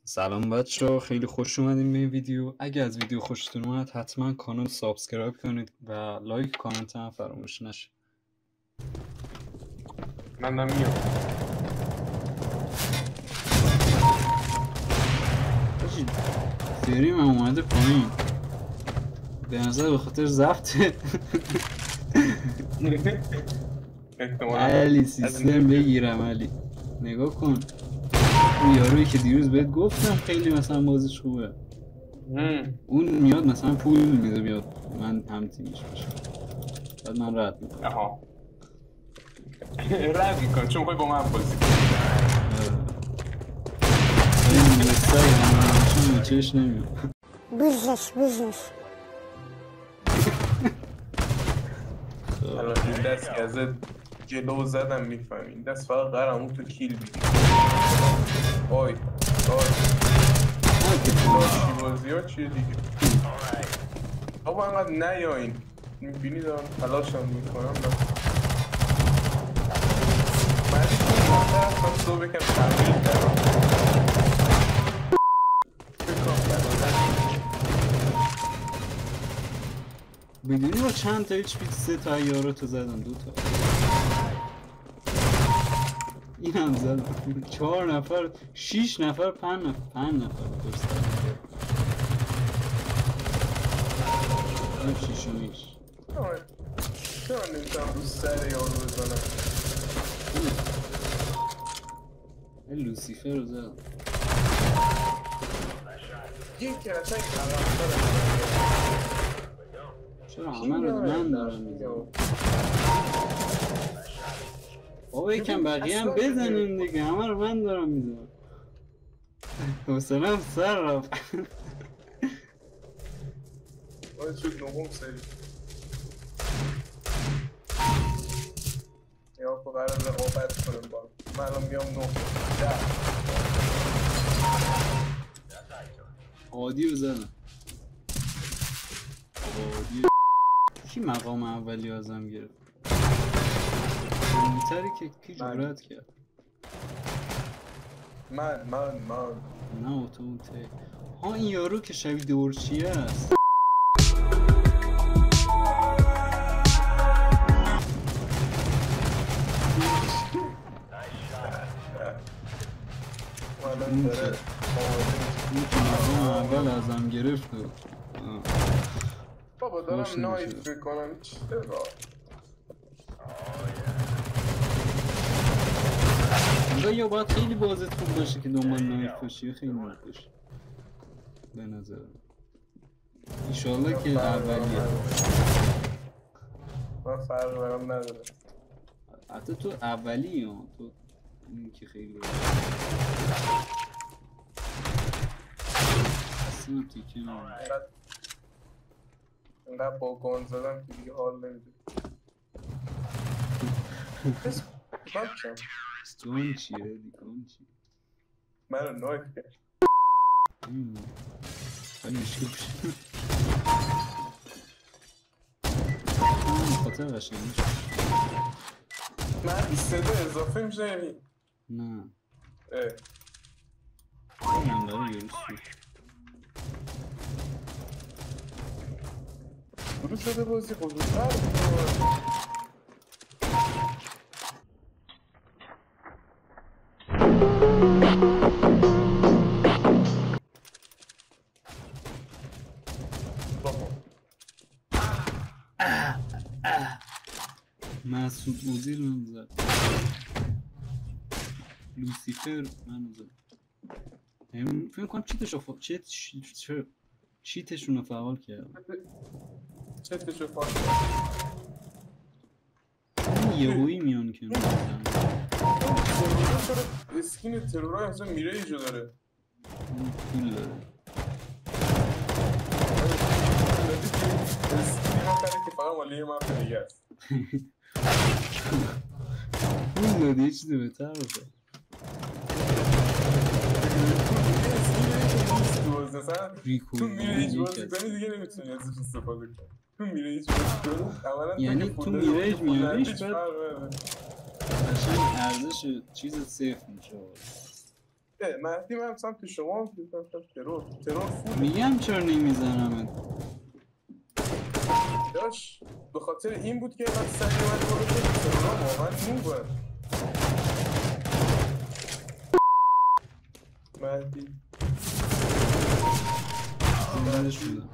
سلام بچه‌ها، خیلی خوش اومدین به این ویدیو. اگه از ویدیو خوشتون اومد حتما کانال سابسکرایب کنید و لایک کامنت هم فراموش نشه. من میام. فریم هم اومده پایین، به نظر به خاطر ضبطه. علی سیستم بگیرم. علی نگاه کن، اون یارویی که دیروز بهت گفتم خیلی مثلا بازیش خوبه، اون میاد مثلا پول میده بیاد من هم تیمیش باشم، بعد من رد میکنم. آها رد میکنم چون با من بازی کنم. این مستایی همه چش نمیاد. بزنش الان این دست که ازت جلو زدم میفهمی، این دست فقط قرارمون تو کیل بیدیم. آی لاشی بازی ها چیه دیگه؟ آقا انقدر نیاین، میبینی دارم تلاشم میکنم. بعدی که این طرف هم صبح بکن تمرین دارم. بدونی با چند تا HP 3 تا یارو تو زدم، 2 تا این هم زدم 4 نفر 6 نفر 5 نفر درست این شیشمیش. چرا نمیتونم رو سر یارو بزنم؟ این لوسیفر رو زدم. یک کرتک چرا همه رو من دارم میزنم؟ بابا یکم بقیه هم بزنیم دیگه، همه رو من دارم میزنم. حسنم سر رفت. باید شد نهم سری یا با قرار رقابت کنم با من الان میام 9 عادی رو زدم. عادی کی مقام اولی ازم گرفت؟ بهتری که کی جورت کرد؟ من نه تو ته. ها این یارو که شبیه دورچیه است. اون که مقام اول ازم گرفت و بابا دارم نایف میکنم چرا؟ یا باید خیلی بازت خوب باشه که دنبال نایف باشی، خیلی خوب باشه به نظرم. ایشالله که اولیه. من فرق برام نداره. حتی تو اولی ها، تو این که خیلی باشه اصلا تیکه نمید. اینقدر با گان زدم که دیگه حال نمیده. ستون چیه دیگان چیه؟ من رو نایف کرد ولی مشکل بشه خاطر قشنگ میشه. من صدا اضافه میشه یعنی؟ نه اه من داره یه روز شروع شده بازی بزرگتر مسعود اوزیل من زد، لوسیفر من زد. فکر کنم چیتشون رو فعال کرد. چتشو فاش یهویی میان که چرا اسکین ترورای اصلا میره ایجا داره پول داره. اسکین هم کنه که فقط مالی من دیگه است. پول داده یه چیزی بهتر باشه. تو میره هیچ بازی کنی دیگه نمیتونی ازش استفاده کنی. تو میره هیچ بازی کنی یعنی تو میره میاریش بعد قشنگ ارزش چیز صفر میشه. مهدی من سمت شما هم ترور فول میگم چرا نمیزنمت. داشت به خاطر این بود که اینقدر سریع اومد برو شد ترونا واقعا نوبه مهدی زنده شدم.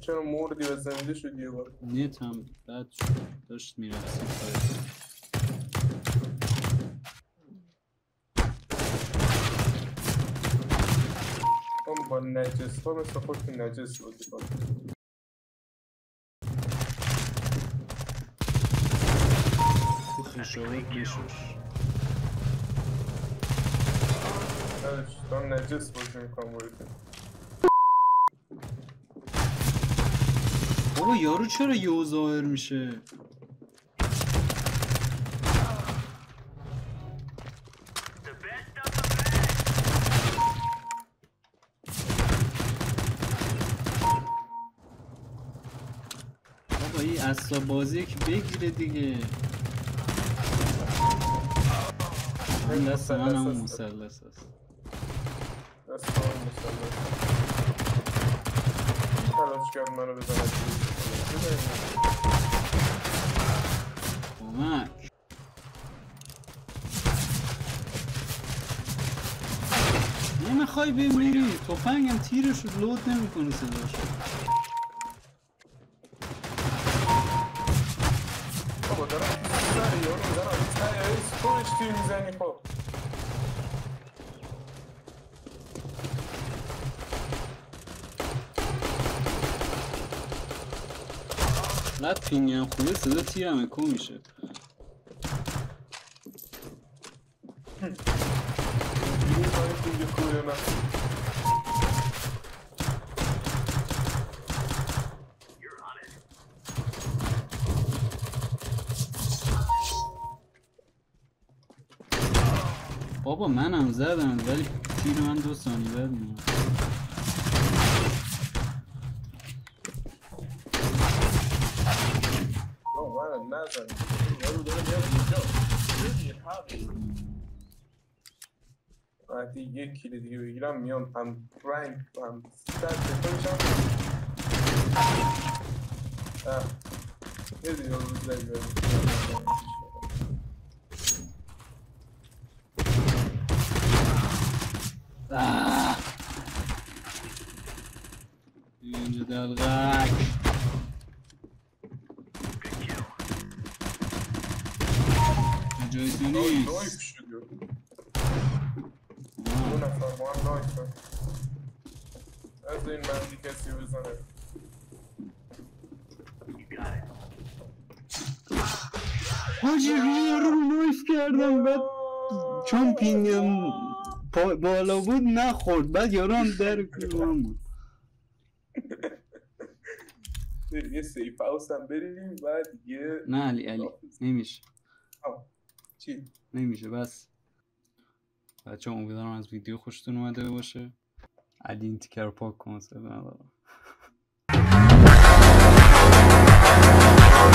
چرا مردی و زنده شدی یه بار نیت هم بد شد. داشت میرفت هم با نجس ها مثل خود که نجس بازی کنم تو خشابت بشوش. دارم نجس بازی میکنم باید بابا یارو چرا یهو ظاهر میشه؟ بابا این اصلا بازی که بگیره دیگه. این دست من همون مسلس هست. دست من مسلس تلاش کرد منو بزنه کمک. نمیخوای بمیری. تفنگم تیرش رو لود نمیکنی صداش. بابا دارم سر یارو میزنم سر خودش تیر میزنی خب بعد پینگم خوبه صدا تیرم اکو میشه. این کاری پینگ خوبه من بابا منم زدم ولی تیر من 2 ثانیه بعد میاد. منم نزن یارو داره میاد اینجا وقتی یک کیل دیگه بگیرم میام هم رنگ هم سر دفاع میشم یه دیگه رو زنگ اینجا دلغک جای تو نایف نیست. شد دو نفر با هم نایف از این مندی کسی بزنه حاجی رو نایف کردم بعد چون پینگم بالا بود نخورد بعد یارو هم در کنم بود. یه سیف هاوس هم بریم بعد یه نه علی نمیشه. چی؟ نمیشه بس. بچه امیدوارم از ویدیو خوشتون اومده باشه. علی این تیکر رو پاک کن.